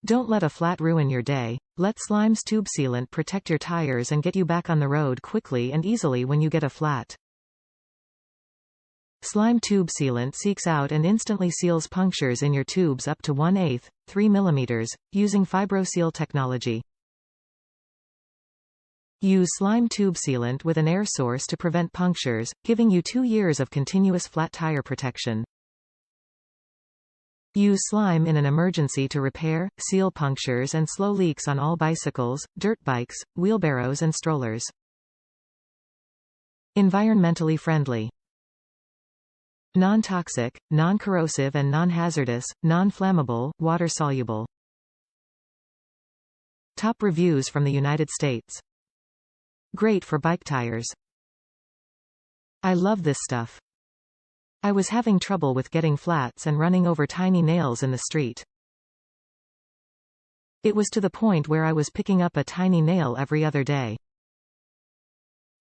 Don't let a flat ruin your day. Let Slime's Tube Sealant protect your tires and get you back on the road quickly and easily when you get a flat. Slime Tube Sealant seeks out and instantly seals punctures in your tubes up to 1/8, 3 mm, using Fibro-Seal Technology. Use Slime Tube Sealant with an air source to prevent punctures, giving you 2 years of continuous flat tire protection. Use slime in an emergency to repair, seal punctures and slow leaks on all bicycles, dirt bikes, wheelbarrows and strollers. Environmentally friendly. Non-toxic, non-corrosive and non-hazardous, non-flammable, water-soluble. Top reviews from the United States. Great for bike tires. I love this stuff. I was having trouble with getting flats and running over tiny nails in the street. It was to the point where I was picking up a tiny nail every other day.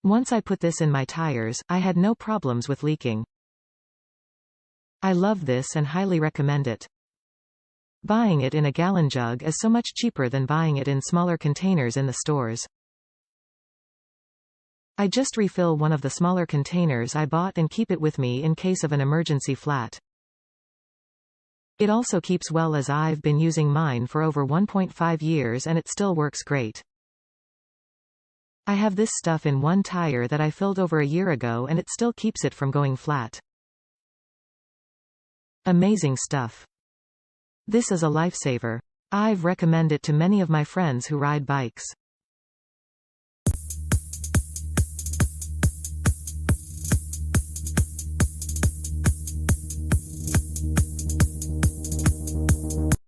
Once I put this in my tires, I had no problems with leaking. I love this and highly recommend it. Buying it in a gallon jug is so much cheaper than buying it in smaller containers in the stores. I just refill one of the smaller containers I bought and keep it with me in case of an emergency flat. It also keeps well, as I've been using mine for over 1.5 years and it still works great. I have this stuff in one tire that I filled over a year ago and it still keeps it from going flat. Amazing stuff. This is a lifesaver. I've recommended it to many of my friends who ride bikes.